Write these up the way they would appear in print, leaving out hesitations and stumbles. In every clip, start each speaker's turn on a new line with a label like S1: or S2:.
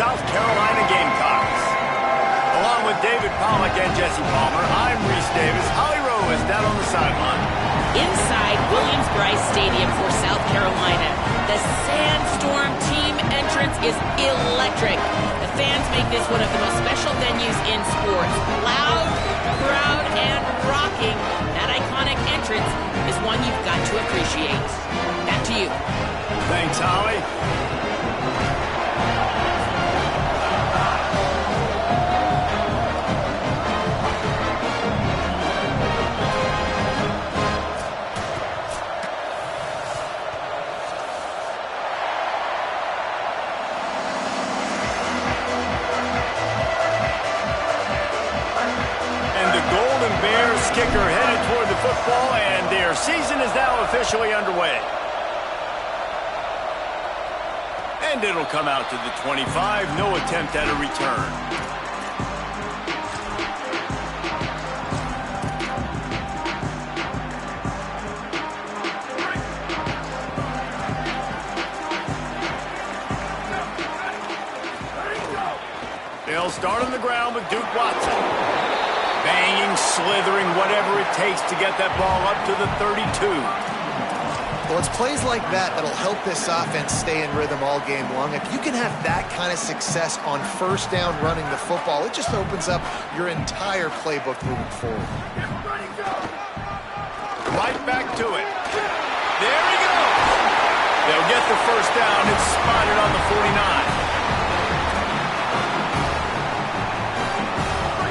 S1: South Carolina Gamecocks. Along with David Pollack and Jesse Palmer, I'm Reese Davis. Holly Rowe is down on the sideline.
S2: Inside Williams-Brice Stadium for South Carolina, the Sandstorm team entrance is electric. The fans make this one of the most special venues in sports. Loud, proud, and rocking. That iconic entrance is one you've got to appreciate. Back to you.
S1: Thanks, Holly. Kicker headed toward the football, and their season is now officially underway. And it'll come out to the 25. No attempt at a return. They'll start on the ground with Duke Watson. Banging, slithering, whatever it takes to get that ball up to the 32.
S3: Well, it's plays like that that'll help this offense stay in rhythm all game long. If you can have that kind of success on first down running the football, it just opens up your entire playbook moving forward.
S1: Right back to it. There he goes. They'll get the first down. It's spotted on the 49.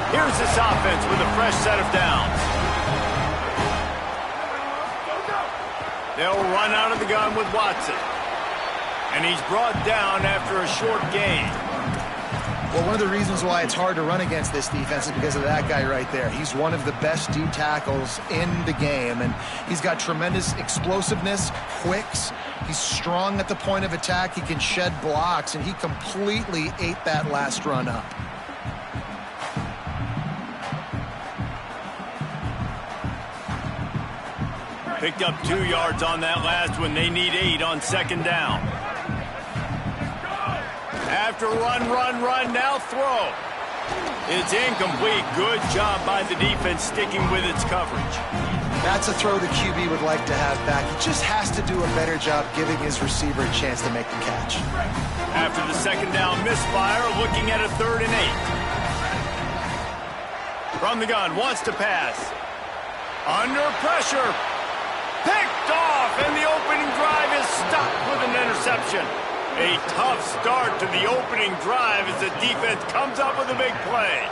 S1: Here's this offense with a fresh set of downs. They'll run out of the gun with Watson. And he's brought down after a short gain.
S3: Well, one of the reasons why it's hard to run against this defense is because of that guy right there. He's one of the best D tackles in the game, and he's got tremendous explosiveness, quicks. He's strong at the point of attack. He can shed blocks, and he completely ate that last run up.
S1: Picked up 2 yards on that last one. They need 8 on second down. After run, now throw. It's incomplete. Good job by the defense sticking with its coverage.
S3: That's a throw the QB would like to have back. He just has to do a better job giving his receiver a chance to make the catch.
S1: After the second down misfire, looking at a 3rd and 8. From the gun, wants to pass. Under pressure. Picked off, and the opening drive is stopped with an interception. A tough start to the opening drive as the defense comes up with a big play.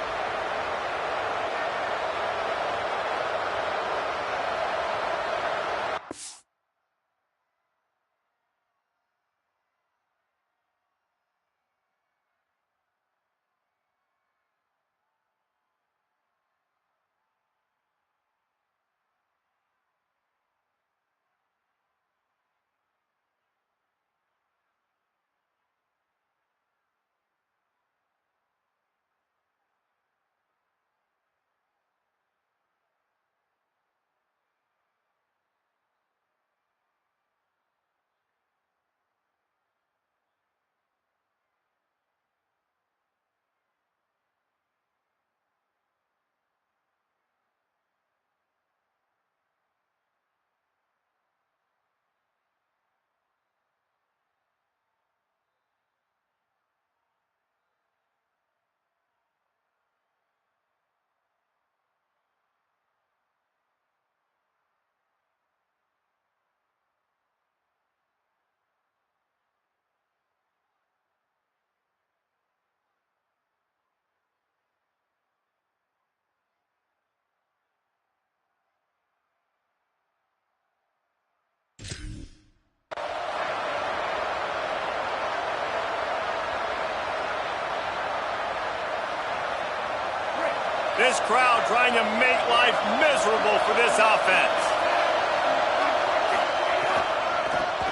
S1: This crowd trying to make life miserable for this offense.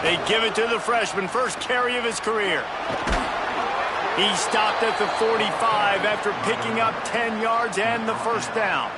S1: They give it to the freshman, first carry of his career. He stopped at the 45 after picking up 10 yards and the first down.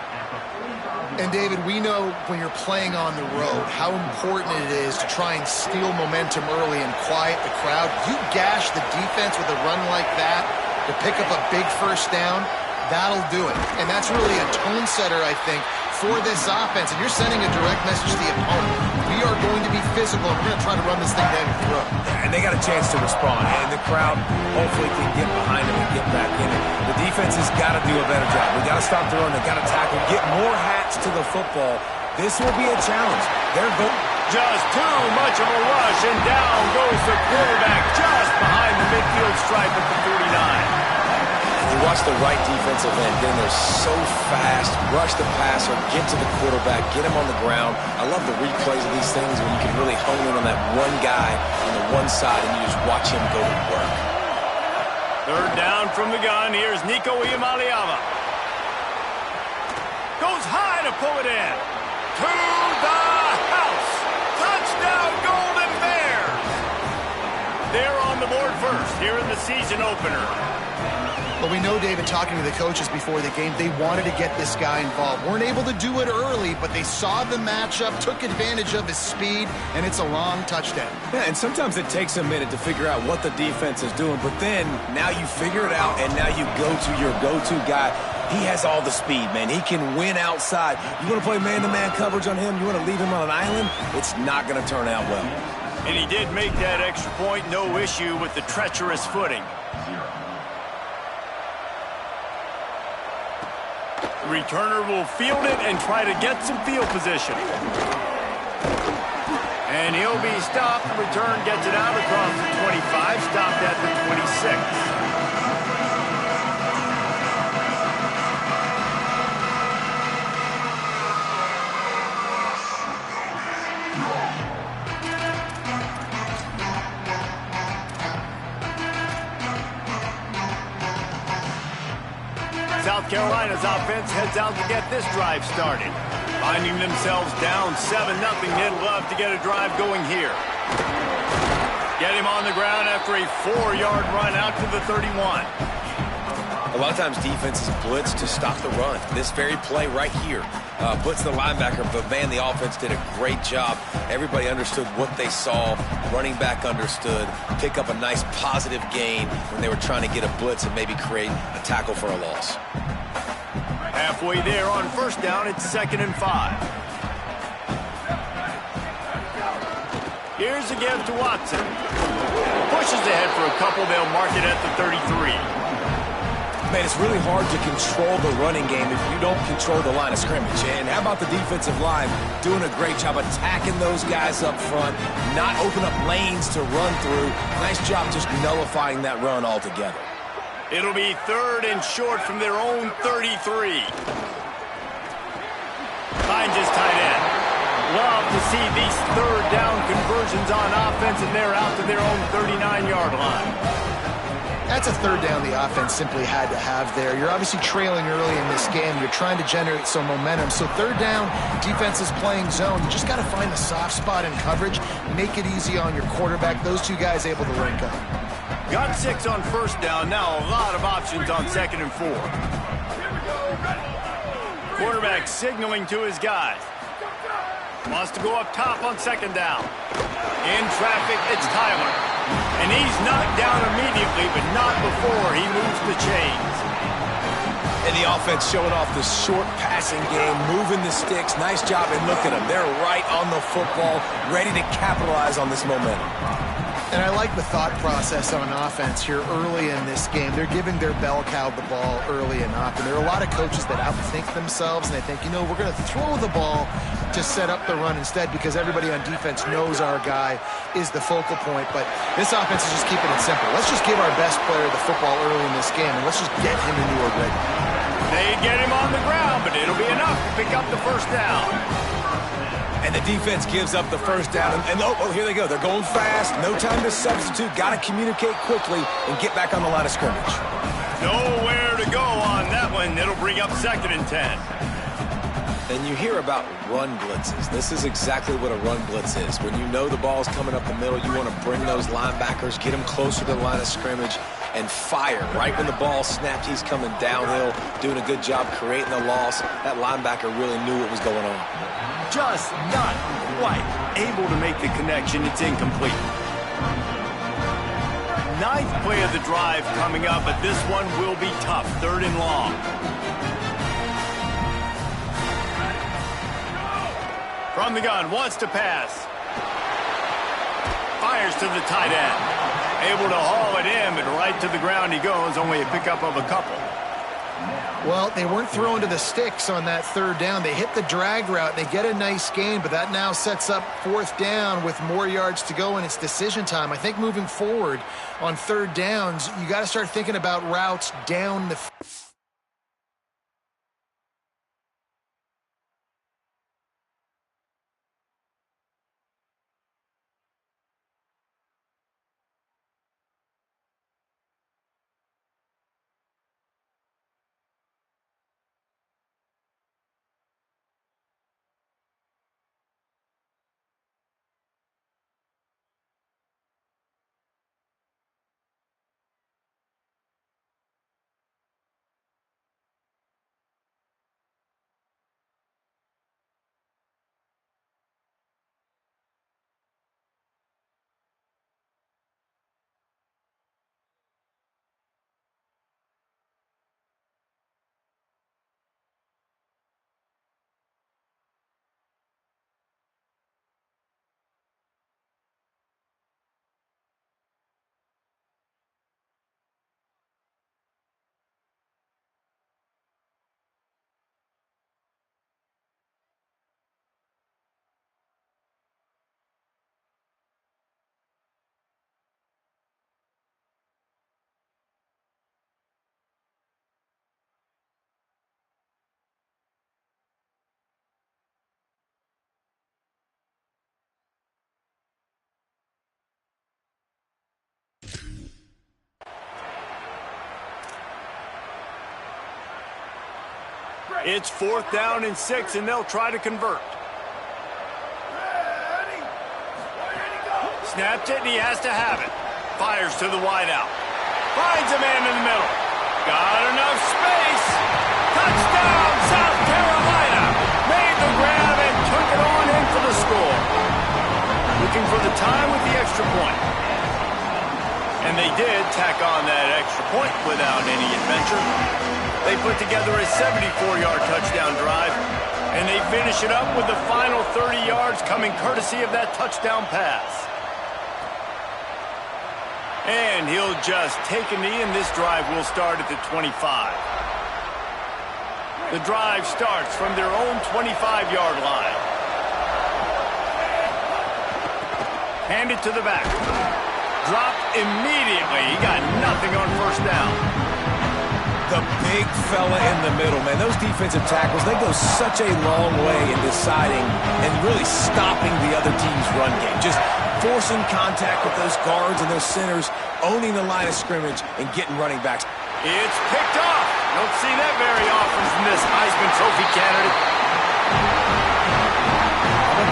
S3: And, David, we know when you're playing on the road how important it is to try and steal momentum early and quiet the crowd. You gash the defense with a run like that to pick up a big first down, that'll do it. And that's really a tone setter, I think, for this offense. And you're sending a direct message to the opponent. We are going to be physical, and we're going to try to run this thing down your throat.
S4: And they got a chance to respond, and the crowd hopefully can get behind them and get back in it. The defense has got to do a better job. We got to stop the run. They got to tackle, get more hats to the football. This will be a challenge. They're going.
S1: Just too much of a rush, and down goes the quarterback just behind the midfield stripe at the 49.
S4: You watch the right defensive end get in there so fast, rush the passer, get to the quarterback, get him on the ground. I love the replays of these things when you can really hone in on that one guy on the one side and you just watch him go to work.
S1: Third down from the gun. Here's Nico Iamaleava. Goes high to pull it in. To the house. Touchdown, Golden Bears. They're on the board first here in the season opener.
S3: But we know, David, talking to the coaches before the game, they wanted to get this guy involved. Weren't able to do it early, but they saw the matchup, took advantage of his speed, and it's a long touchdown.
S4: Yeah, and sometimes it takes a minute to figure out what the defense is doing, but then now you figure it out, and now you go to your go-to guy. He has all the speed, man. He can win outside. You want to play man-to-man coverage on him? You want to leave him on an island? It's not going to turn out well.
S1: And he did make that extra point, no issue with the treacherous footing. The returner will field it and try to get some field position. And he'll be stopped. The return gets it out across the 25, stopped at the 26. South Carolina's offense heads out to get this drive started. Finding themselves down 7-0, they'd love to get a drive going here. Get him on the ground after a 4-yard run out to the 31.
S4: A lot of times defenses blitz to stop the run. This very play right here, blitz the linebacker, but man, the offense did a great job. Everybody understood what they saw. Running back understood. Pick up a nice positive gain when they were trying to get a blitz and maybe create a tackle for a loss.
S1: Halfway there on first down, it's 2nd and 5. Here's a give to Watson. Pushes ahead for a couple. They'll mark it at the 33.
S4: Man, it's really hard to control the running game if you don't control the line of scrimmage. And how about the defensive line doing a great job attacking those guys up front, not open up lanes to run through. Nice job just nullifying that run altogether.
S1: It'll be 3rd and short from their own 33. Finds his tight end. Love to see these third down conversions on offense, and they're out to their own 39-yard line.
S3: That's a third down the offense simply had to have there. You're obviously trailing early in this game. You're trying to generate some momentum. So third down, defense is playing zone. You just got to find the soft spot in coverage, make it easy on your quarterback. Those two guys able to link up.
S1: Got 6 on first down. Now a lot of options on 2nd and 4. Quarterback signaling to his guys. Wants to go up top on 2nd down. In traffic, it's Tyler. And he's knocked down immediately, but not before he moves the chains.
S4: And the offense showing off the short passing game, moving the sticks. Nice job, and look at them. They're right on the football, ready to capitalize on this momentum.
S3: And I like the thought process on offense here early in this game. They're giving their bell cow the ball early enough. And there are a lot of coaches that outthink themselves, and they think, you know, we're going to throw the ball to set up the run instead because everybody on defense knows our guy is the focal point. But this offense is just keeping it simple. Let's just give our best player the football early in this game, and let's just get him into a rhythm.
S1: They get him on the ground, but it'll be enough to pick up the first down.
S4: And the defense gives up the first down. And oh, here they go. They're going fast. No time to substitute. Got to communicate quickly and get back on the line of scrimmage.
S1: Nowhere to go on that one. It'll bring up 2nd and 10.
S4: And you hear about run blitzes. This is exactly what a run blitz is. When you know the ball's coming up the middle, you want to bring those linebackers, get them closer to the line of scrimmage, and fire. Right when the ball snapped, he's coming downhill, doing a good job creating the loss. That linebacker really knew what was going on.
S1: Just not quite able to make the connection. It's incomplete. Ninth play of the drive coming up, but this one will be tough. 3rd and long. From the gun, wants to pass. Fires to the tight end. Able to haul it in, but right to the ground he goes. Only a pickup of a couple.
S3: Well, they weren't throwing to the sticks on that 3rd down. They hit the drag route. They get a nice gain, but that now sets up 4th down with more yards to go, and it's decision time. I think moving forward on 3rd downs, you got to start thinking about routes down the
S1: It's 4th down and 6, and they'll try to convert. Snapped it, and he has to have it. Fires to the wideout. Finds a man in the middle. Got enough space. Touchdown, South Carolina. Made the grab and took it on in for the score. Looking for the time with the extra point. And they did tack on that extra point without any adventure. They put together a 74-yard touchdown drive, and they finish it up with the final 30 yards coming courtesy of that touchdown pass. And he'll just take a knee, and this drive will start at the 25. The drive starts from their own 25-yard line. Hand it to the back. Dropped immediately. He got nothing on 1st down.
S4: The big fella in the middle, man. Those defensive tackles, they go such a long way in deciding and really stopping the other team's run game. Just forcing contact with those guards and those centers, owning the line of scrimmage, and getting running backs.
S1: It's picked off. Don't see that very often from this Heisman Trophy candidate.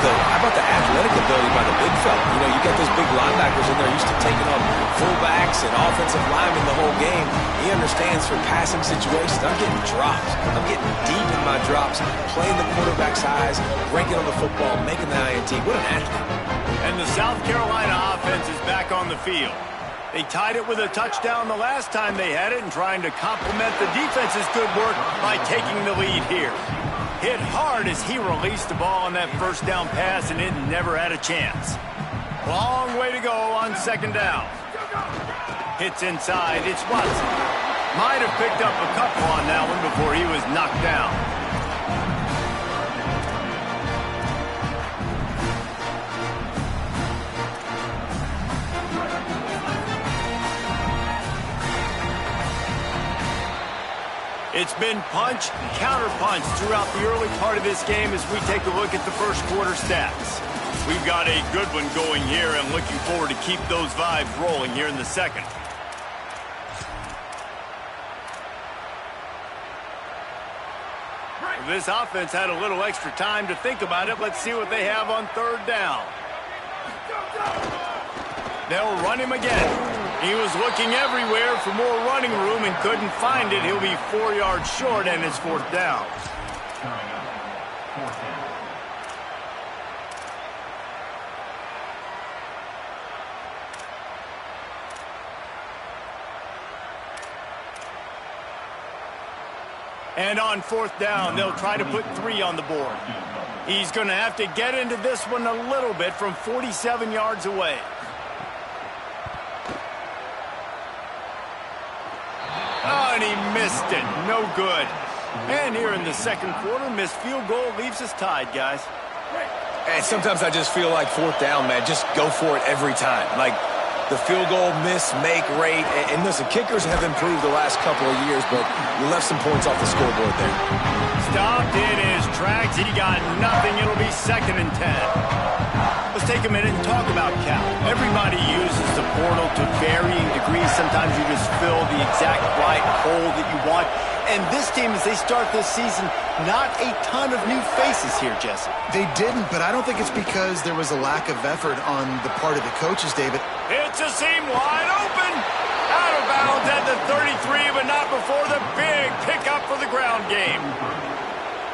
S1: How
S4: about the athletic ability by the big fella? You know, you got those big linebackers in there used to taking on fullbacks and offensive linemen the whole game. He understands for passing situations. I'm getting drops. I'm getting deep in my drops, playing the quarterback's eyes, breaking on the football, making the INT. What an athlete.
S1: And the South Carolina offense is back on the field. They tied it with a touchdown the last time they had it and trying to complement the defense's good work by taking the lead here. Hit hard as he released the ball on that 1st down pass, and it never had a chance. Long way to go on 2nd down. Hits inside. It's Watson. Might have picked up a couple on that one before he was knocked down. It's been punch, counter-punch throughout the early part of this game as we take a look at the 1st quarter stats. We've got a good one going here and looking forward to keep those vibes rolling here in the 2nd. This offense had a little extra time to think about it. Let's see what they have on 3rd down. They'll run him again. He was looking everywhere for more running room and couldn't find it. He'll be 4 yards short, and it's fourth down. And on fourth down, they'll try to put 3 on the board. He's going to have to get into this one a little bit from 47 yards away. Oh, and he missed it. No good. And here in the second quarter, missed field goal leaves us tied, guys.
S4: And sometimes I just feel like fourth down, man, just go for it every time. Like the field goal miss, make rate. And listen, kickers have improved the last couple of years, but you left some points off the scoreboard there.
S1: Stopped in his tracks. He got nothing. It'll be 2nd and 10. Let's take a minute and talk about Cal. Everybody uses the portal to varying degrees. Sometimes you just fill the exact right hole that you want. And this team, as they start this season, not a ton of new faces here, Jesse.
S3: They didn't, but I don't think it's because there was a lack of effort on the part of the coaches, David.
S1: It's a seam wide open. Out of bounds at the 33, but not before the big pickup for the ground game.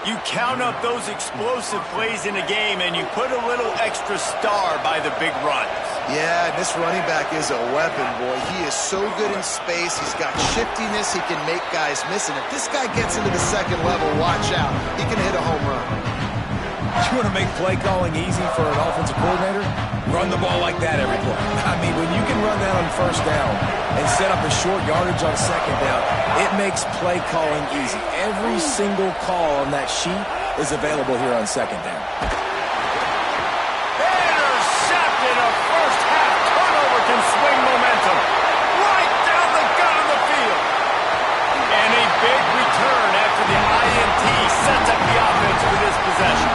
S1: You count up those explosive plays in a game, and you put a little extra star by the big runs.
S3: Yeah, this running back is a weapon, boy. He is so good in space. He's got shiftiness. He can make guys miss. And if this guy gets into the second level, watch out. He can hit a home run.
S4: You want to make play calling easy for an offensive coordinator? Run the ball like that every play. I mean, when you can run that on first down and set up a short yardage on second down, it makes play calling easy. Every single call on that sheet is available here on second down.
S1: Intercepted. A first-half turnover can swing momentum right down the gut of the field. And a big return after the INT sets up the offense for this possession.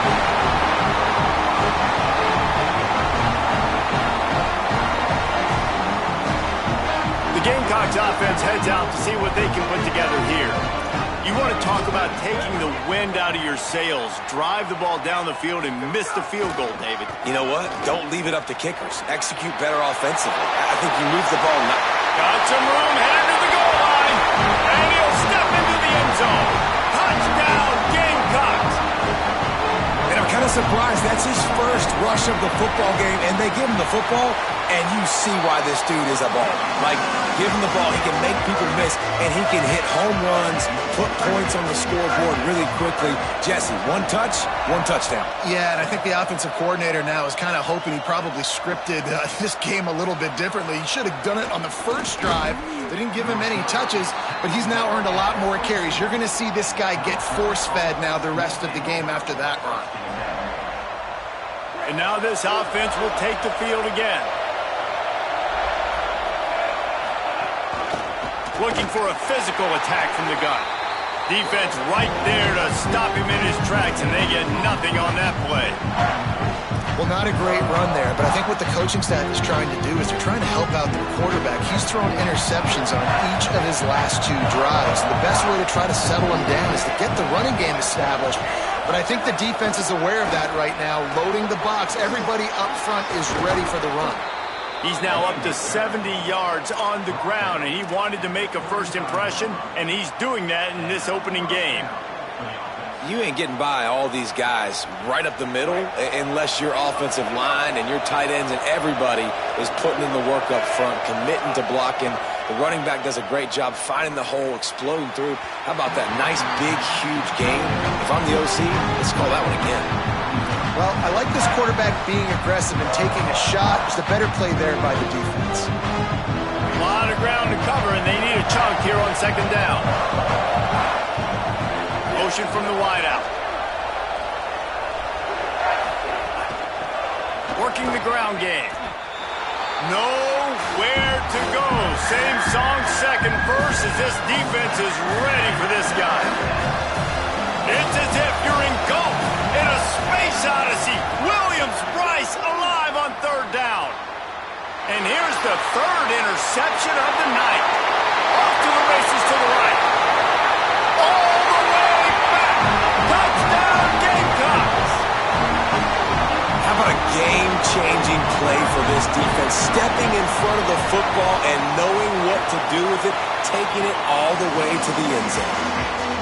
S1: Gamecocks offense heads out to see what they can put together here. You want to talk about taking the wind out of your sails. Drive the ball down the field and miss the field goal, David.
S4: You know what? Don't leave it up to kickers. Execute better offensively. I think you move the ball.
S1: Got some room, headed to the goal line. And he'll step into the end zone. Touchdown, Gamecocks.
S4: And I'm kind of surprised that's his first rush of the football game, and they give him the football, and you see why this dude is a baller. Like, give him the ball, he can make people miss, and he can hit home runs, put points on the scoreboard really quickly. Jesse, one touch, one touchdown.
S3: Yeah, and I think the offensive coordinator now is kind of hoping he probably scripted this game a little bit differently. He should have done it on the first drive. They didn't give him any touches, but he's now earned a lot more carries. You're going to see this guy get force-fed now the rest of the game after that run.
S1: And now this offense will take the field again. Looking for a physical attack from the gun. Defense right there to stop him in his tracks, and they get nothing on that play.
S3: Well, not a great run there, but I think what the coaching staff is trying to do is they're trying to help out their quarterback. He's thrown interceptions on each of his last 2 drives. The best way to try to settle him down is to get the running game established. But I think the defense is aware of that right now, loading the box. Everybody up front is ready for the run.
S1: He's now up to 70 yards on the ground, and he wanted to make a first impression, and he's doing that in this opening game.
S4: You ain't getting by all these guys right up the middle unless your offensive line and your tight ends and everybody is putting in the work up front, committing to blocking. The running back does a great job finding the hole, exploding through. How about that nice, big, huge game? If I'm the OC, let's call that one again.
S3: Well, I like this quarterback being aggressive and taking a shot. It's a better play there by the defense.
S1: A lot of ground to cover, and they need a chunk here on second down. Motion from the wideout. Working the ground game. Nowhere to go. Same song, second verse, as this defense is ready for this guy. It's as if you're engulfed in a space odyssey. Williams-Brice alive on third down. And here's the third interception of the night. Off to the races to the right. All the way back. Touchdown, Gamecocks.
S4: How about a game game-changing play for this defense, stepping in front of the football and knowing what to do with it, taking it all the way to the end zone.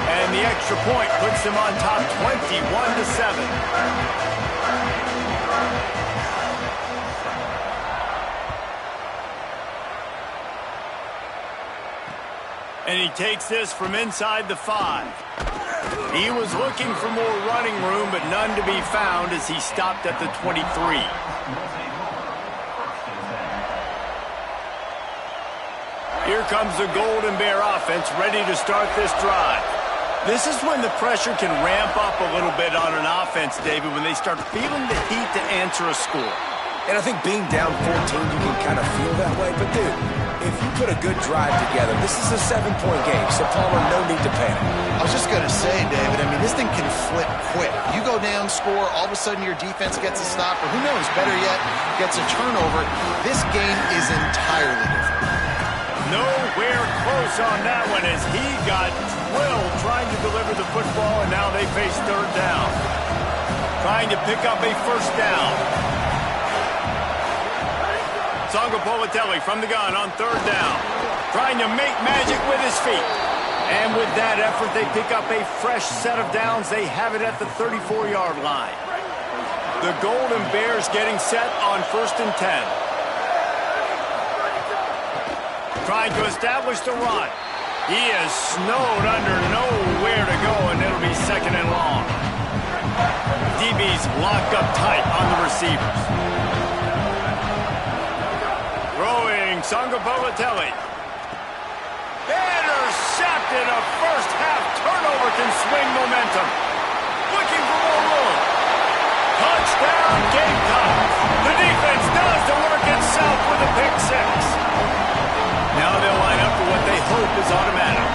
S1: And the extra point puts them on top 21-7. And he takes this from inside the 5. He was looking for more running room, but none to be found as he stopped at the 23. Here comes the Golden Bear offense ready to start this drive. This is when the pressure can ramp up a little bit on an offense, David, when they start feeling the heat to answer a score.
S4: And I think being down 14, you can kind of feel that way. But, dude, if you put a good drive together, this is a 7-point game, so Palmer, no need to panic.
S3: I was just going to say, David, I mean, this thing can flip quick. You go down, score, all of a sudden your defense gets a stop, or who knows, better yet, gets a turnover. This game is entirely different.
S1: Nowhere close on that one as he got drilled trying to deliver the football, and now they face third down. Trying to pick up a first down. Sangapolatelli from the gun on third down. Trying to make magic with his feet. And with that effort, they pick up a fresh set of downs. They have it at the 34-yard line. The Golden Bears getting set on 1st and 10. Trying to establish the run. He is snowed under, nowhere to go, and it'll be 2nd and long. DB's locked up tight on the receivers. Throwing Sangapolatelli. Intercepted. A first-half turnover can swing momentum. Looking for more room. Touchdown, Gamecocks. The defense does the work itself with a pick 6. Now they'll line up for what they hope is automatic.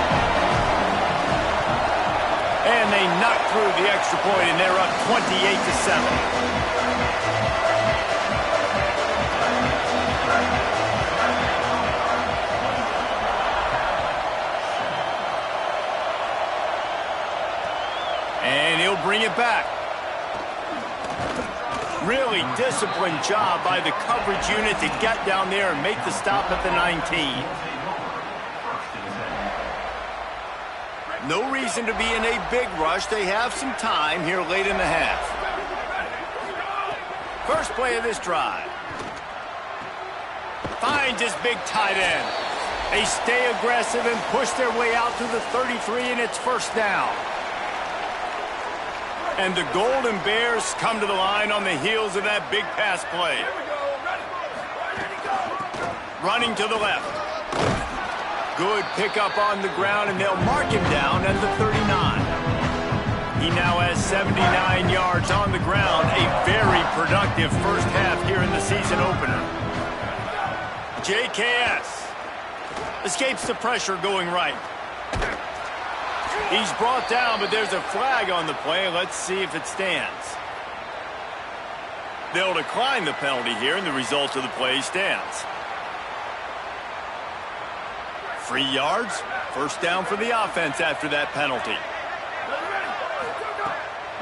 S1: And they knock through the extra point, and they're up 28-7. And he'll bring it back. Really disciplined job by the coverage unit to get down there and make the stop at the 19. No reason to be in a big rush. They have some time here late in the half. First play of this drive. Finds his big tight end. They stay aggressive and push their way out to the 33, and it's first down. And the Golden Bears come to the line on the heels of that big pass play. Running to the left. Good pickup on the ground, and they'll mark him down at the 39. He now has 79 yards on the ground. A very productive first half here in the season opener. JKS escapes the pressure going right. He's brought down, but there's a flag on the play. Let's see if it stands. They'll decline the penalty here, and the result of the play stands. 3 yards. First down for the offense after that penalty.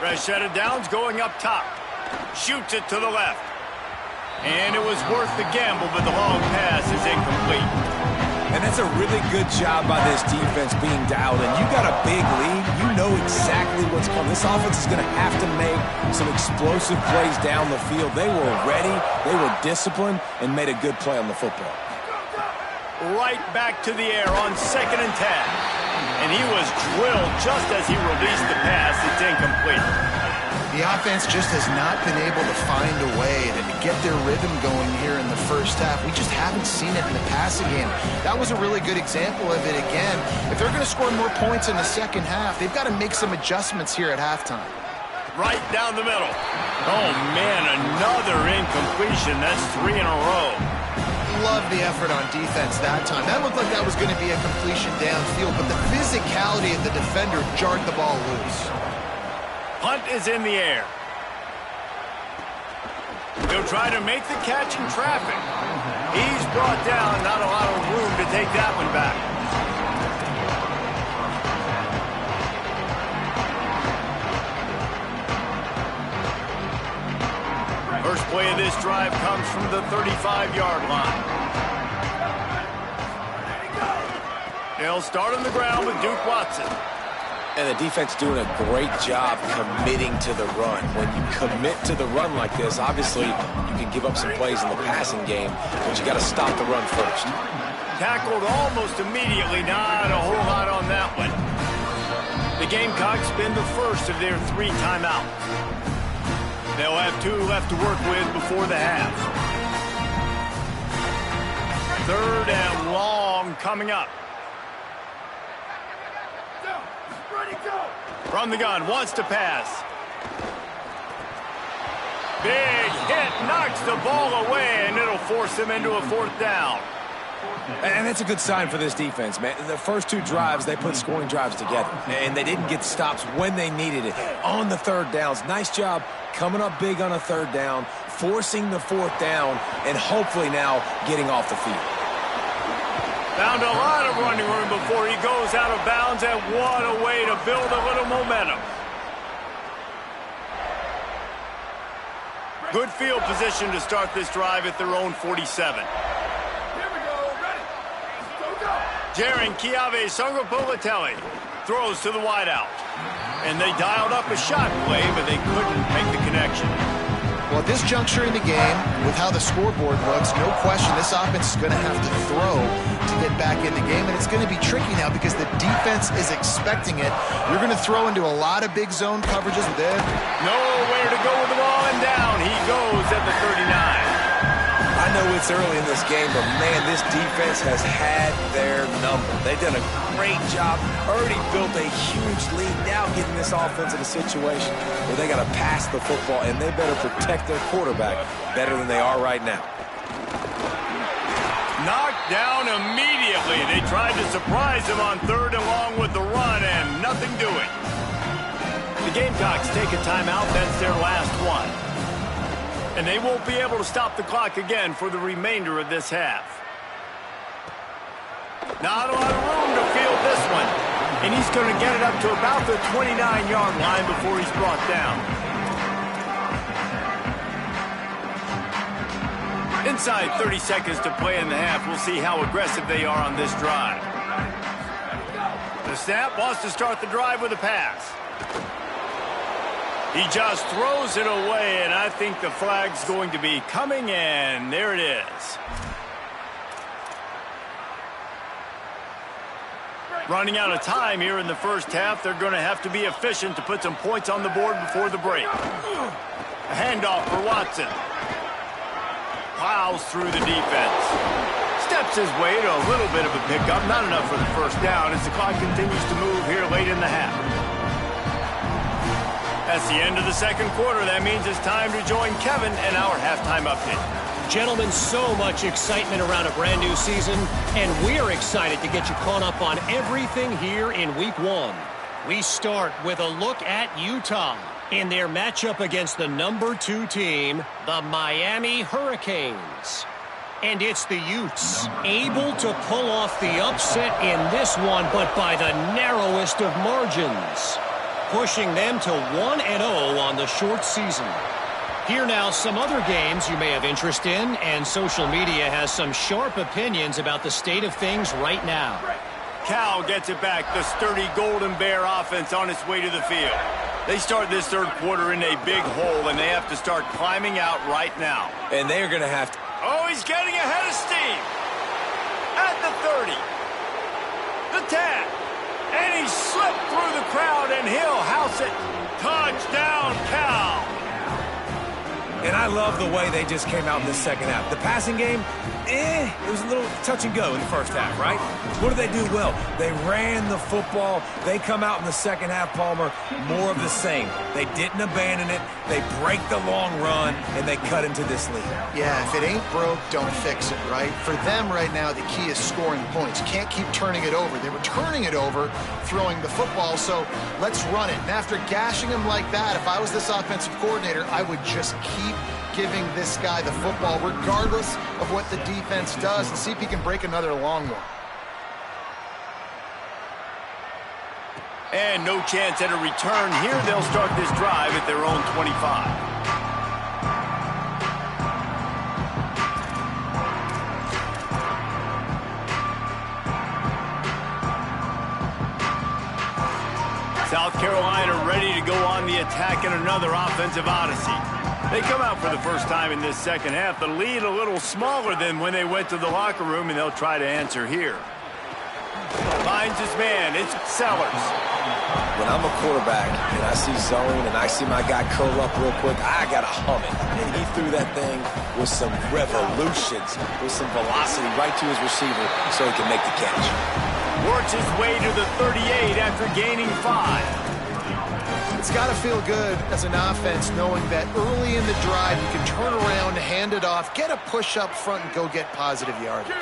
S1: Fresh set of downs going up top. Shoots it to the left. And it was worth the gamble, but the long pass is incomplete.
S4: And that's a really good job by this defense being dialed in. You got a big lead. You know exactly what's coming. This offense is going to have to make some explosive plays down the field. They were ready, they were disciplined, and made a good play on the football.
S1: Right back to the air on 2nd and 10. And he was drilled just as he released the pass. It's incomplete.
S3: The offense just has not been able to find a way to get their rhythm going here in the first half. We just haven't seen it in the passing game. That was a really good example of it again. If they're going to score more points in the second half, they've got to make some adjustments here at halftime.
S1: Right down the middle. Oh, man, another incompletion. That's 3 in a row.
S3: Love the effort on defense that time. That looked like that was going to be a completion downfield, but the physicality of the defender jarred the ball loose.
S1: Punt is in the air. He'll try to make the catch in traffic. He's brought down. Not a lot of room to take that one back. First play of this drive comes from the 35-yard line. They'll start on the ground with Duke Watson.
S4: And the defense doing a great job committing to the run. When you commit to the run like this, obviously you can give up some plays in the passing game, but you got to stop the run first.
S1: Tackled almost immediately. Not a whole lot on that one. The Gamecocks spend the first of their 3 timeouts. They'll have 2 left to work with before the half. 3rd and long coming up. From the gun, wants to pass. Big hit, knocks the ball away, and it'll force him into a 4th down.
S4: And that's a good sign for this defense, man. The first 2 drives, they put scoring drives together, and they didn't get stops when they needed it. On the 3rd downs, nice job coming up big on a 3rd down, forcing the 4th down, and hopefully now getting off the field.
S1: Found a lot of running room before he goes out of bounds, and what a way to build a little momentum. Good field position to start this drive at their own 47. Jaron Chiave Sangopolitelli throws to the wideout. And they dialed up a shot play, but they couldn't make the connection.
S3: Well, at this juncture in the game, with how the scoreboard looks, no question this offense is going to have to throw to get back in the game, and it's going to be tricky now because the defense is expecting it. You're going to throw into a lot of big zone coverages with it.
S1: Nowhere to go with the ball, and down he goes at the 39.
S4: I know it's early in this game, but, man, this defense has had their number. They've done a great job, already built a huge lead, now getting this offense in a situation where they got to pass the football, and they better protect their quarterback better than they are right now.
S1: Knocked down immediately. They tried to surprise him on 3rd and long with the run, and nothing doing. The Gamecocks take a timeout. That's their last one. And they won't be able to stop the clock again for the remainder of this half. Not a lot of room to field this one. And he's going to get it up to about the 29-yard line before he's brought down. Inside 30 seconds to play in the half. We'll see how aggressive they are on this drive. The snap wants to start the drive with a pass. He just throws it away, and I think the flag's going to be coming in. There it is. Running out of time here in the first half. They're going to have to be efficient to put some points on the board before the break. A handoff for Watson. Plows through the defense. Steps his way to a little bit of a pickup. Not enough for the first down as the clock continues to move here late in the half. That's the end of the 2nd quarter. That means it's time to join Kevin and our halftime update.
S5: Gentlemen, so much excitement around a brand new season, and we're excited to get you caught up on everything here in Week 1. We start with a look at Utah in their matchup against the number 2 team, the Miami Hurricanes. And it's the Utes able to pull off the upset in this one, but by the narrowest of margins, pushing them to 1-0 on the short season. Here now, some other games you may have interest in, and social media has some sharp opinions about the state of things right now.
S1: Cal gets it back. The sturdy Golden Bear offense on its way to the field. They start this 3rd quarter in a big hole, and they have to start climbing out right now.
S4: And they're going to have to.
S1: Oh, he's getting ahead of steam. At the 30. The 10. And he slipped through the crowd, and he'll house it. Touchdown, Cal.
S4: And I love the way they just came out in this second half. The passing game, it was a little touch and go in the first half, right? What did they do well? They ran the football. They come out in the second half, Palmer, more of the same. They didn't abandon it. They break the long run, and they cut into this lead.
S3: Yeah, if it ain't broke, don't fix it, right? For them right now, the key is scoring points. You can't keep turning it over. They were turning it over, throwing the football, so let's run it. And after gashing him like that, if I was this offensive coordinator, I would just keep giving this guy the football, regardless of what the defense does, and see if he can break another long one.
S1: And no chance at a return here. They'll start this drive at their own 25. South Carolina ready to go on the attack in another offensive odyssey. They come out for the first time in this second half. The lead a little smaller than when they went to the locker room, and they'll try to answer here. Finds his man. It's Sellers.
S4: When I'm a quarterback and I see zone and I see my guy curl up real quick, I got to hum it. And he threw that thing with some revolutions, with some velocity right to his receiver so he can make the catch.
S1: Works his way to the 38 after gaining 5.
S3: It's got to feel good as an offense knowing that early in the drive you can turn around, hand it off, get a push up front, and go get positive yardage.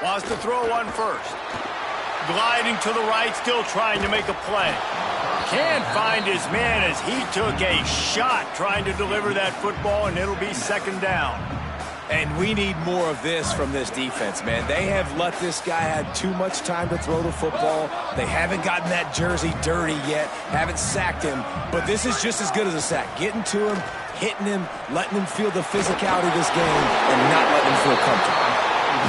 S1: Wants to throw one first. Gliding to the right, still trying to make a play. Can't find his man as he took a shot trying to deliver that football, and it'll be second down.
S4: And we need more of this from this defense, man. They have let this guy have too much time to throw the football. They haven't gotten that jersey dirty yet, haven't sacked him, but this is just as good as a sack. Getting to him, hitting him, letting him feel the physicality of this game, and not letting him feel comfortable.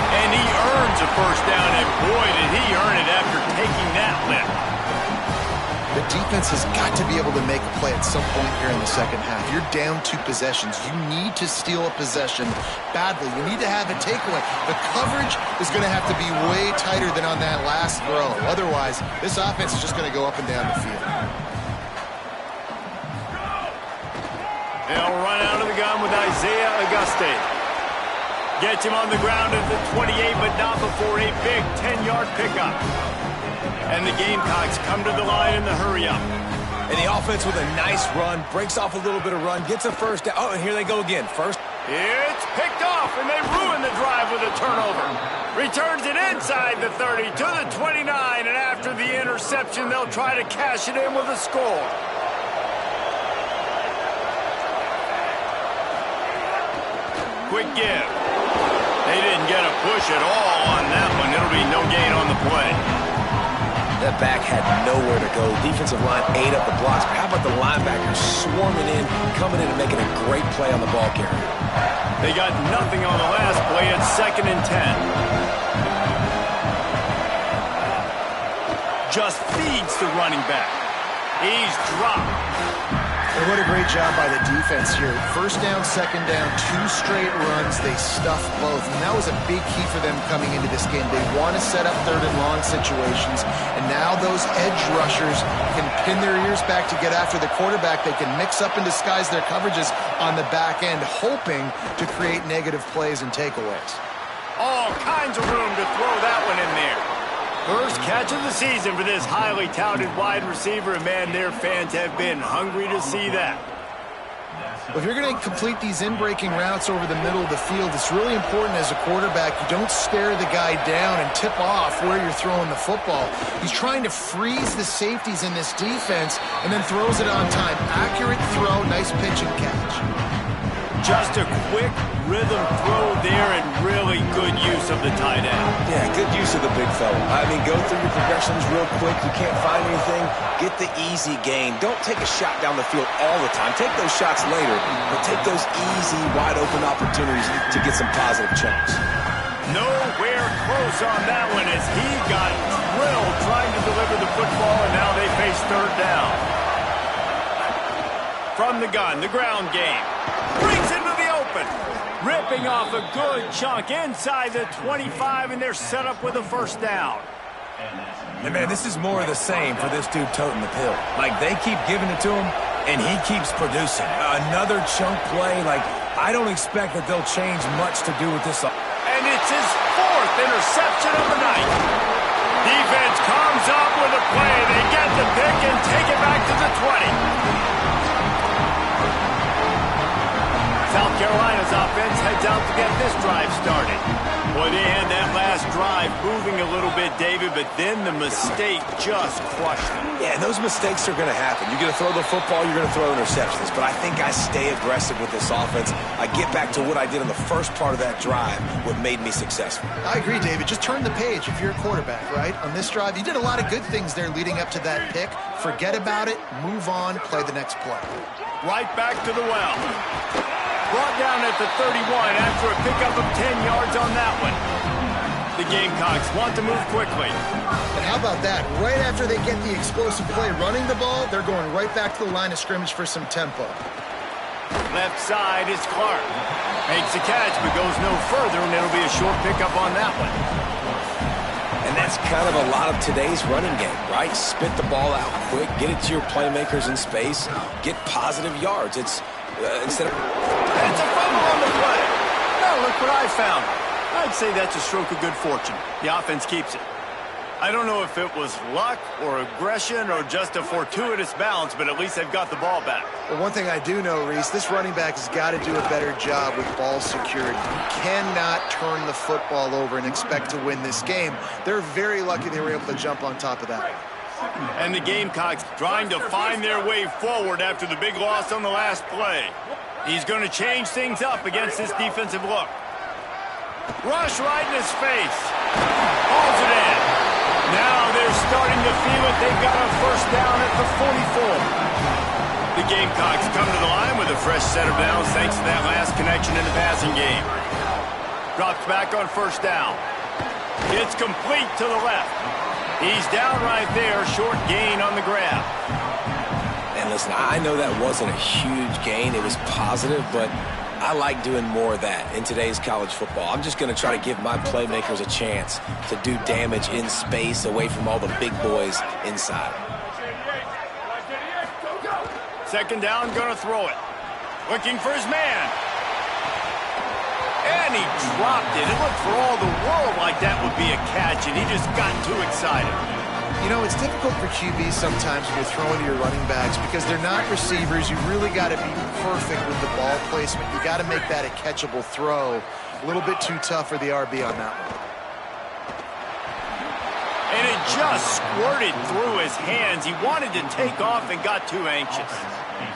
S1: And he earns a first down, and boy, did he earn it after taking that lift.
S3: The defense has got to be able to make a play at some point here in the second half. You're down 2 possessions. You need to steal a possession badly. You need to have a takeaway. The coverage is going to have to be way tighter than on that last throw. Otherwise, this offense is just going to go up and down the field.
S1: They'll run out of the gun with Isaiah Auguste. Gets him on the ground at the 28, but not before a big 10-yard pickup. And the Gamecocks come to the line in the hurry-up.
S4: And the offense with a nice run, breaks off a little bit of run, gets a first down. Oh, and here they go again. First.
S1: It's picked off, and they ruin the drive with a turnover. Returns it inside the 30 to the 29, and after the interception, they'll try to cash it in with a score. Quick give. They didn't get a push at all on that one. It'll be no gain on the play.
S4: That back had nowhere to go. Defensive line ate up the blocks. But how about the linebackers swarming in, coming in and making a great play on the ball carrier?
S1: They got nothing on the last play at 2nd and 10. Just feeds the running back. He's dropped.
S3: And what a great job by the defense here. First down, second down, 2 straight runs. They stuffed both. And that was a big key for them coming into this game. They want to set up 3rd and long situations. And now those edge rushers can pin their ears back to get after the quarterback. They can mix up and disguise their coverages on the back end, hoping to create negative plays and takeaways.
S1: All kinds of room to throw that one in there. First catch of the season for this highly touted wide receiver, and man, their fans have been hungry to see that.
S3: Well, if you're going to complete these in-breaking routes over the middle of the field, it's really important as a quarterback you don't stare the guy down and tip off where you're throwing the football. He's trying to freeze the safeties in this defense and then throws it on time. Accurate throw, nice pitch and catch.
S1: Just a quick rhythm throw there and really good use of the tight end.
S4: Yeah, good use of the big fella. I mean, go through your progressions real quick. You can't find anything. Get the easy gain. Don't take a shot down the field all the time. Take those shots later, but take those easy, wide-open opportunities to get some positive chunks.
S1: Nowhere close on that one as he got drilled trying to deliver the football, and now they face 3rd down. From the gun, the ground game. Brings into the open. Ripping off a good chunk inside the 25, and they're set up with a first down.
S4: And man, this is more of the same for this dude toting the pill. Like, they keep giving it to him, and he keeps producing. Another chunk play. Like, I don't expect that they'll change much to do with this.
S1: And it's his 4th interception of the night. Defense comes up with a play. They get the pick and take it back to the 20. South Carolina's offense heads out to get this drive started. Boy, they had that last drive moving a little bit, David, but then the mistake just crushed them.
S4: Yeah, and those mistakes are going to happen. You're going to throw the football, you're going to throw interceptions. But I think I stay aggressive with this offense. I get back to what I did in the first part of that drive, what made me successful.
S3: I agree, David. Just turn the page if you're a quarterback, right? On this drive, you did a lot of good things there leading up to that pick. Forget about it, move on, play the next play.
S1: Right back to the well. Brought down at the 31 after a pickup of 10 yards on that one. The Gamecocks want to move quickly.
S3: And how about that? Right after they get the explosive play running the ball, they're going right back to the line of scrimmage for some tempo.
S1: Left side is Clark. Makes the catch, but goes no further, and it'll be a short pickup on that one.
S4: And that's kind of a lot of today's running game, right? Spit the ball out quick, get it to your playmakers in space, get positive yards. It's instead of...
S1: It's a fumble on the play. Now look what I found. I'd say that's a stroke of good fortune. The offense keeps it. I don't know if it was luck or aggression or just a fortuitous bounce, but at least they've got the ball back.
S3: Well, one thing I do know, Reese, this running back has got to do a better job with ball security. You cannot turn the football over and expect to win this game. They're very lucky they were able to jump on top of that.
S1: And the Gamecocks trying to find their way forward after the big loss on the last play. He's going to change things up against this defensive look. Rush right in his face. Hauls it in. Now they're starting to feel it. They've got a first down at the 44. The Gamecocks come to the line with a fresh set of downs thanks to that last connection in the passing game. Drops back on first down. It's complete to the left. He's down right there, short gain on the grab.
S4: And listen, I know that wasn't a huge gain. It was positive, but I like doing more of that in today's college football. I'm just going to try to give my playmakers a chance to do damage in space away from all the big boys inside.
S1: Second down, going to throw it. Looking for his man. And he dropped it. It looked for all the world like that would be a catch, and he just got too excited.
S3: You know, it's difficult for QBs sometimes when you're throwing to your running backs because they're not receivers. You really got to be perfect with the ball placement. You got to make that a catchable throw. A little bit too tough for the RB on that one.
S1: And it just squirted through his hands. He wanted to take off and got too anxious.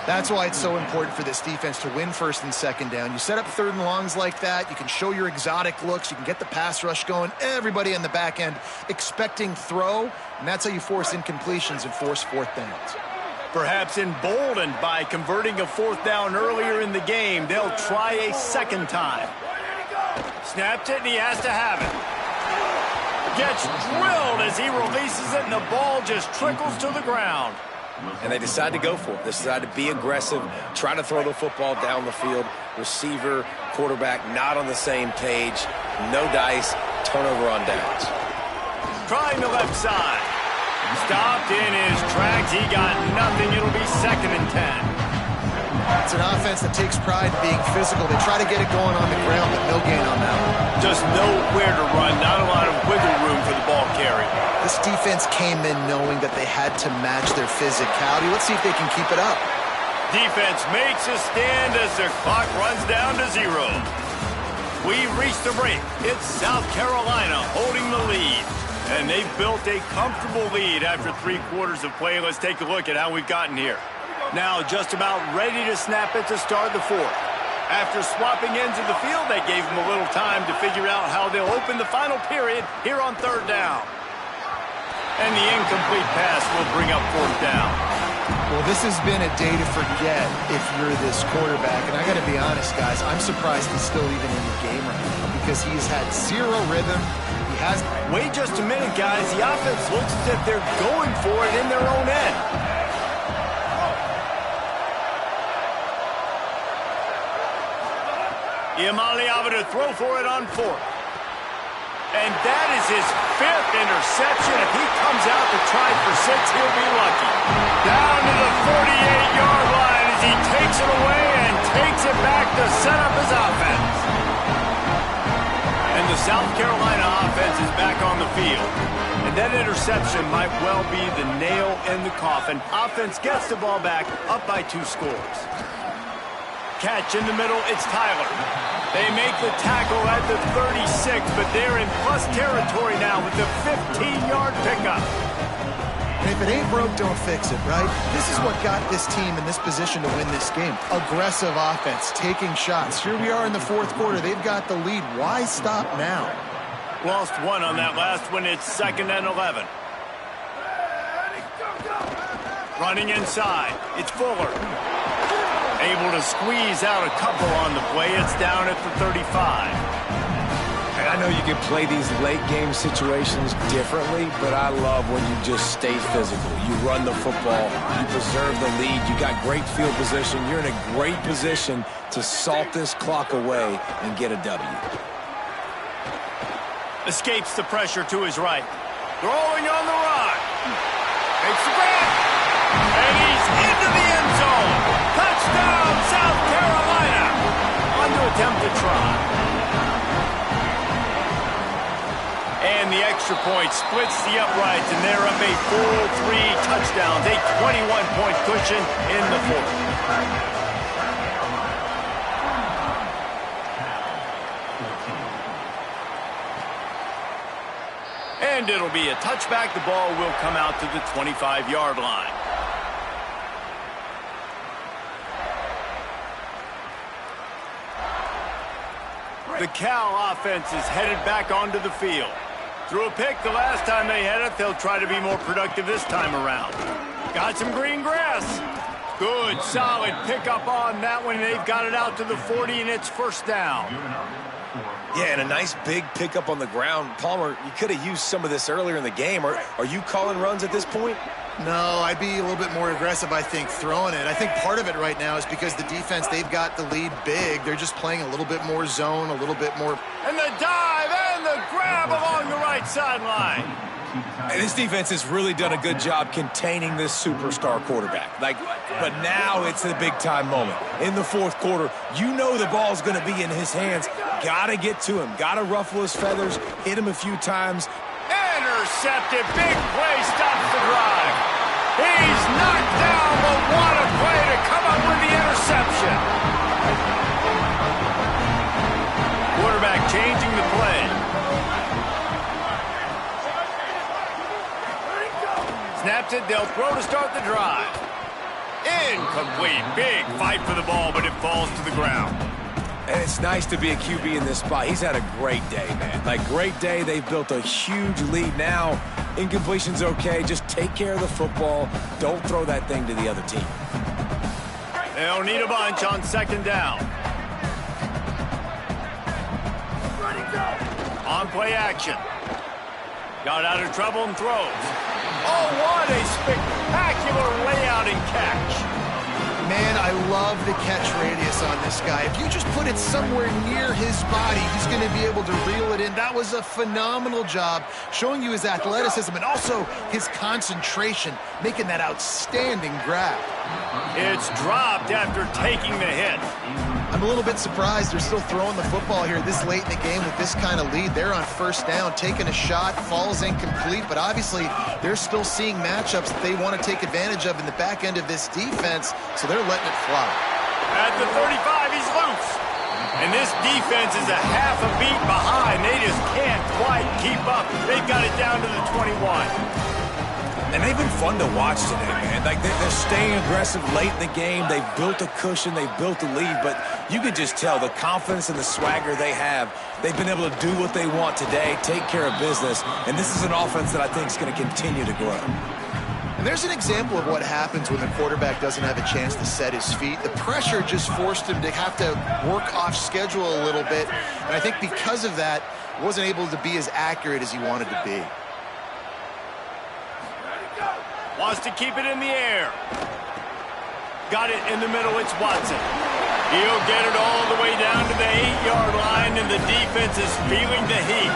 S3: That's why it's so important for this defense to win first and second down. You set up third and longs like that, you can show your exotic looks, you can get the pass rush going, everybody on the back end expecting throw, and that's how you force incompletions and force fourth downs.
S1: Perhaps emboldened by converting a fourth down earlier in the game, they'll try a second time. Snapped it, and he has to have it. Gets drilled as he releases it, and the ball just trickles to the ground.
S4: And they decide to go for it. They decide to be aggressive, try to throw the football down the field. Receiver, quarterback, not on the same page. No dice, turnover on downs.
S1: Trying the left side. Stopped in his tracks. He got nothing. It'll be 2nd and 10.
S3: It's an offense that takes pride in being physical. They try to get it going on the ground, but no gain on that one.
S1: Just nowhere to run. Not a lot of wiggle room for the ball carry.
S3: This defense came in knowing that they had to match their physicality. Let's see if they can keep it up.
S1: Defense makes a stand as the clock runs down to 0. We've reached the break. It's South Carolina holding the lead. And they've built a comfortable lead after 3 quarters of play. Let's take a look at how we've gotten here. Now just about ready to snap it to start the 4th. After swapping ends of the field, that gave them a little time to figure out how they'll open the final period here on 3rd down. And the incomplete pass will bring up 4th down.
S3: Well, this has been a day to forget if you're this quarterback. And I got to be honest, guys, I'm surprised he's still even in the game right now because he's had 0 rhythm. He has...
S1: Wait just a minute, guys. The offense looks as if they're going for it in their own end. Iamaleava to throw for it on 4th. And that is his 5th interception. If he comes out to try for 6, he'll be lucky. Down to the 48-yard line as he takes it away and takes it back to set up his offense. And the South Carolina offense is back on the field. And that interception might well be the nail in the coffin. Offense gets the ball back, up by 2 scores. Catch in the middle, it's Tyler. They make the tackle at the 36, but they're in plus territory now with the 15-yard pickup.
S3: And if it ain't broke, don't fix it, right? This is what got this team in this position to win this game. Aggressive offense, taking shots. Here we are in the 4th quarter. They've got the lead. Why stop now?
S1: Lost 1 on that last one. It's 2nd and 11. Running inside. It's Fuller. Able to squeeze out a couple on the play. It's down at the 35.
S4: I know you can play these late game situations differently, but I love when you just stay physical. You run the football, you preserve the lead, you got great field position, you're in a great position to salt this clock away and get a W.
S1: Escapes the pressure to his right. Throwing on the run. Makes the grab. And he's into the end zone. Touchdown, South Carolina. On to attempt to try. And the extra point splits the uprights, and they're up a full 3 touchdowns, a 21-point cushion in the fourth. And it'll be a touchback. The ball will come out to the 25-yard line. The Cal offense is headed back onto the field. Threw a pick the last time they had it. They'll try to be more productive this time around. Got some green grass. Good, solid pickup on that one. They've got it out to the 40, and it's first down.
S4: Yeah, and a nice big pickup on the ground. Palmer, you could have used some of this earlier in the game. Are you calling runs at this point?
S3: No, I'd be a little bit more aggressive, I think, throwing it. I think part of it right now is because the defense, they've got the lead big. They're just playing a little bit more zone, a little bit more.
S1: And the dive and the grab along the right sideline.
S4: And this defense has really done a good job containing this superstar quarterback. But now it's a big-time moment. In the fourth quarter, you know the ball's going to be in his hands. Got to get to him. Got to ruffle his feathers, hit him a few times.
S1: Intercepted. Big play stops the drive. He's knocked down, but what a play to come up with the interception. Quarterback changing the play. Snaps it. They'll throw to start the drive. Incomplete. Big fight for the ball, but it falls to the ground.
S4: And it's nice to be a QB in this spot. He's had a great day, man. Great day. They've built a huge lead now. Incompletion's okay. Just take care of the football. Don't throw that thing to the other team.
S1: They'll need a bunch on second down. On play action. Got out of trouble and throws. Oh, what a spectacular layout and catch.
S3: Man, I love the catch radius on this guy. If you just put it somewhere near his body, he's going to be able to reel it in. That was a phenomenal job, showing you his athleticism and also his concentration, making that outstanding grab.
S1: It's dropped after taking the hit.
S3: I'm a little bit surprised they're still throwing the football here this late in the game with this kind of lead. They're on first down, taking a shot, falls incomplete, but obviously they're still seeing matchups that they want to take advantage of in the back end of this defense, so they're letting it fly.
S1: At the 35, he's loose. And this defense is a half a beat behind. They just can't quite keep up. They've got it down to the 21.
S4: And they've been fun to watch today, man. They're staying aggressive late in the game. They've built a cushion. They've built a lead. But you can just tell the confidence and the swagger they have. They've been able to do what they want today, take care of business. And this is an offense that I think is going to continue to grow.
S3: And there's an example of what happens when the quarterback doesn't have a chance to set his feet. The pressure just forced him to have to work off schedule a little bit. And I think because of that, he wasn't able to be as accurate as he wanted to be.
S1: Wants to keep it in the air. Got it in the middle. It's Watson. He'll get it all the way down to the 8-yard line, and the defense is feeling the heat.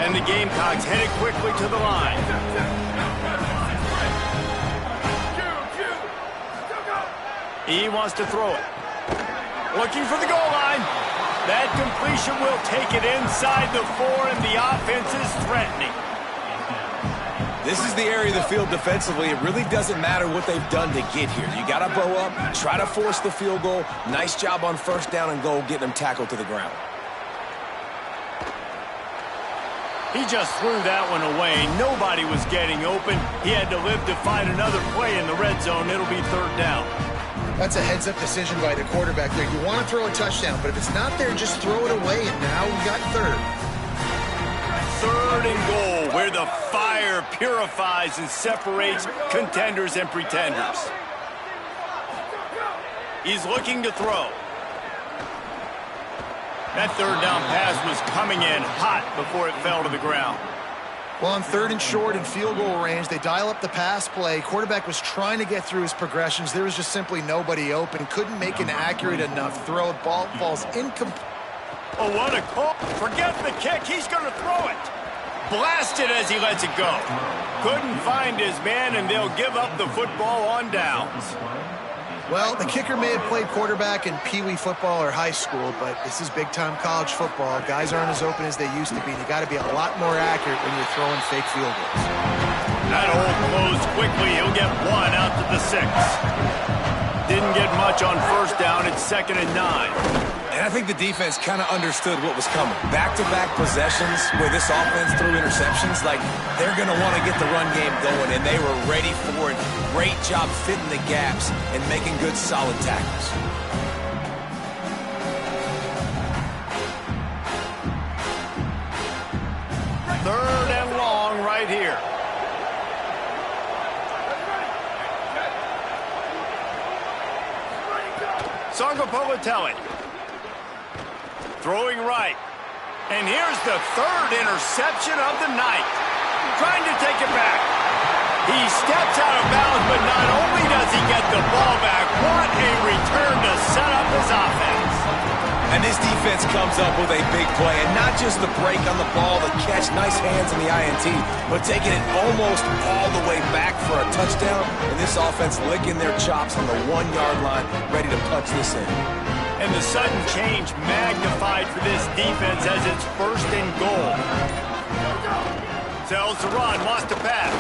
S1: And the Gamecocks headed quickly to the line. He wants to throw it. Looking for the goal line. That completion will take it inside the 4, and the offense is threatening.
S4: This is the area of the field defensively. It really doesn't matter what they've done to get here. You got to bow up, try to force the field goal. Nice job on first down and goal, getting them tackled to the ground.
S1: He just threw that one away. Nobody was getting open. He had to live to find another play in the red zone. It'll be third down.
S3: That's a heads-up decision by the quarterback there. You want to throw a touchdown, but if it's not there, just throw it away, and now we got third.
S1: Third and goal, where the fire purifies and separates contenders and pretenders. He's looking to throw. That third down pass was coming in hot before it fell to the ground.
S3: Well, on 3rd and short and field goal range, they dial up the pass play. Quarterback was trying to get through his progressions. There was just simply nobody open. Couldn't make an accurate enough throw. Ball falls incomplete.
S1: Oh, what a call. Forget the kick. He's going to throw it. Blasted as he lets it go. Couldn't find his man, and they'll give up the football on downs.
S3: Well, the kicker may have played quarterback in peewee football or high school, but this is big-time college football. Guys aren't as open as they used to be. You got to be a lot more accurate when you're throwing fake field goals.
S1: That hole closed quickly. He'll get one out to the 6. Didn't get much on 1st down. It's 2nd and 9.
S4: And I think the defense kind of understood what was coming. Back-to-back possessions where this offense threw interceptions, like they're going to want to get the run game going, and they were ready for it. Great job fitting the gaps and making good, solid tackles.
S1: Third and long right here. Sangopolitelli. Throwing right. And here's the 3rd interception of the night. Trying to take it back. He steps out of bounds, but not only does he get the ball back, what a return to set up his offense.
S4: And this defense comes up with a big play, and not just the break on the ball, the catch, nice hands in the INT, but taking it almost all the way back for a touchdown, and this offense licking their chops on the 1-yard line, ready to punch this in.
S1: And the sudden change magnified for this defense as it's 1st and goal. Tells to run, wants to pass.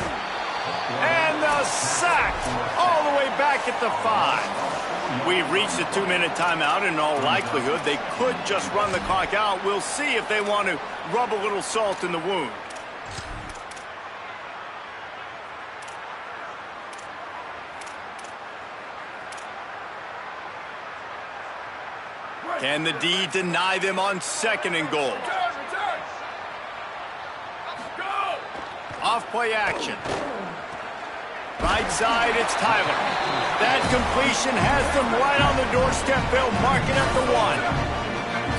S1: And the sack all the way back at the 5. We've reached a 2-minute timeout, and in all likelihood, they could just run the clock out. We'll see if they want to rub a little salt in the wound. Can the D deny them on 2nd and goal? Off play action. Right side, it's Tyler. That completion has them right on the doorstep. They'll mark it at the 1.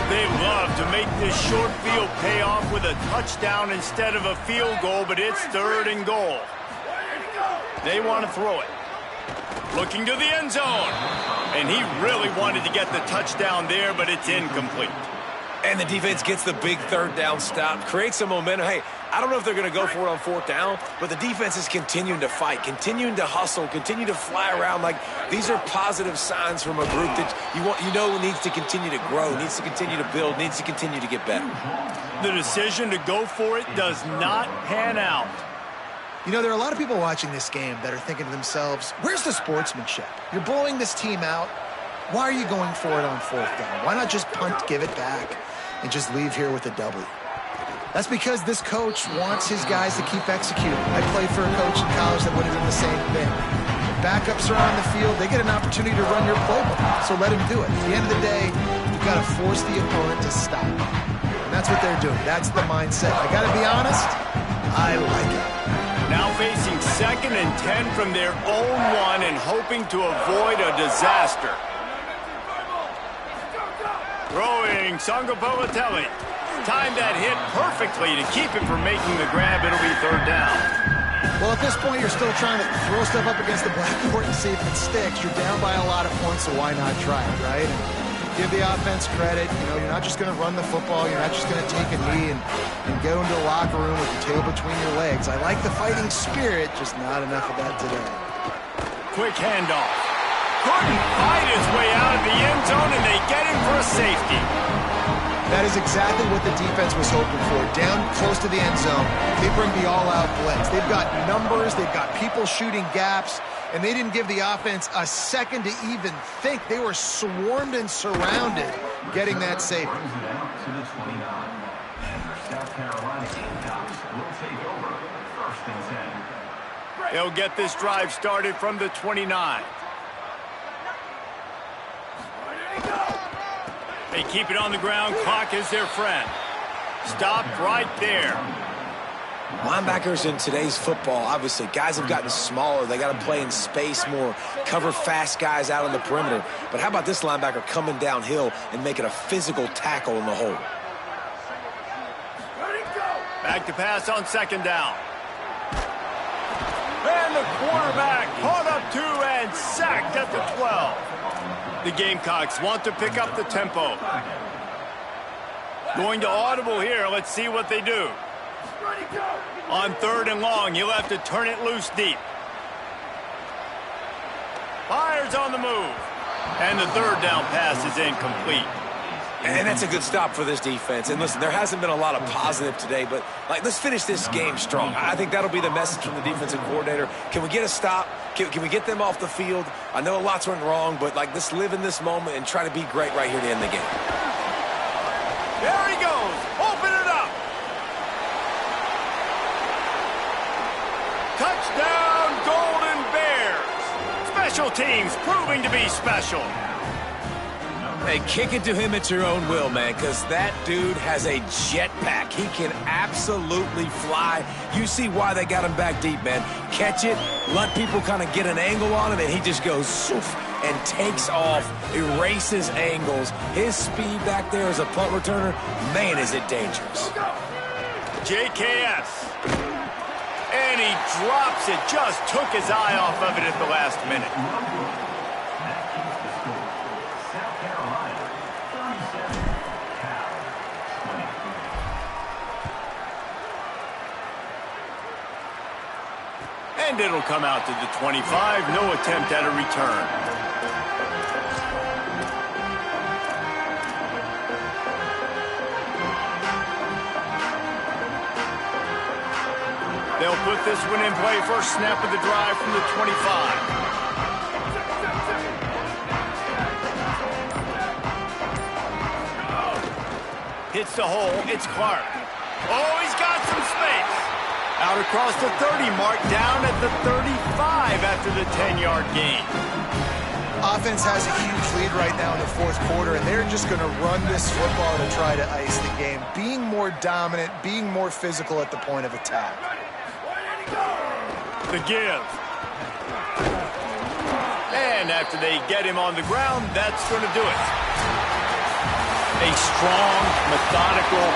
S1: They love to make this short field pay off with a touchdown instead of a field goal, but it's 3rd and goal. They want to throw it. Looking to the end zone. And he really wanted to get the touchdown there, but it's incomplete.
S4: And the defense gets the big 3rd down stop, creates some momentum. Hey, I don't know if they're going to go for it on 4th down, but the defense is continuing to fight, continuing to hustle, continue to fly around. Like, these are positive signs from a group that you know needs to continue to grow, needs to continue to build, needs to continue to get better.
S1: The decision to go for it does not pan out.
S3: You know, there are a lot of people watching this game that are thinking to themselves, where's the sportsmanship? You're blowing this team out. Why are you going for it on 4th down? Why not just punt, give it back, and just leave here with a W? That's because this coach wants his guys to keep executing. I played for a coach in college that would have done the same thing. Backups are on the field. They get an opportunity to run your playbook, so let him do it. At the end of the day, you've got to force the opponent to stop. And that's what they're doing. That's the mindset. I got to be honest, I like it.
S1: Now facing 2nd and 10 from their own 1 and hoping to avoid a disaster. Throwing Sangopolitelli. Timed that hit perfectly to keep him from making the grab. It'll be 3rd down.
S3: Well, at this point, you're still trying to throw stuff up against the blackboard and see if it sticks. You're down by a lot of points, so why not try it, right? Give the offense credit. You know, you're not just going to run the football. You're not just going to take a knee and go into the locker room with your tail between your legs. I like the fighting spirit, just not enough of that today.
S1: Quick handoff. Couldn't fight his way out of the end zone, and they get him for a safety.
S3: That is exactly what the defense was hoping for. Down close to the end zone, they bring the all-out blitz. They've got numbers, they've got people shooting gaps, and they didn't give the offense a second to even think. They were swarmed and surrounded, getting that safety.
S1: They'll get this drive started from the 29. They keep it on the ground. Clock is their friend. Stopped right there.
S4: Linebackers in today's football, obviously, guys have gotten smaller. They got to play in space more, cover fast guys out on the perimeter. But how about this linebacker coming downhill and making a physical tackle in the hole?
S1: Back to pass on second down. And the quarterback caught up to and sacked at the 12. The Gamecocks want to pick up the tempo. Going to audible here. Let's see what they do. On third and long, you'll have to turn it loose deep. Fires on the move. And the third down pass is incomplete.
S4: And that's a good stop for this defense. And listen, there hasn't been a lot of positive today, but let's finish this game strong. I think that'll be the message from the defensive coordinator. Can we get a stop? Can we get them off the field? I know lots went wrong, but let's live in this moment and try to be great right here to end the game.
S1: There he goes. Open it up. Touchdown, Golden Bears. Special teams proving to be special.
S4: Hey, kick it to him at your own will, man, because that dude has a jetpack. He can absolutely fly. You see why they got him back deep, man. Catch it, let people kind of get an angle on him, and he just goes soof and takes off, erases angles. His speed back there as a punt returner, man, is it dangerous.
S1: JKS. And he drops it. Just took his eye off of it at the last minute. And it'll come out to the 25. No attempt at a return. They'll put this one in play. First snap of the drive from the 25. Hits the hole. It's Clark. Oh, he's got some space. Out across the 30 mark, down at the 35 after the 10-yard gain.
S3: Offense has a huge lead right now in the fourth quarter, and they're just going to run this football to try to ice the game. Being more dominant, being more physical at the point of attack.
S1: The give. And after they get him on the ground, that's going to do it. A strong, methodical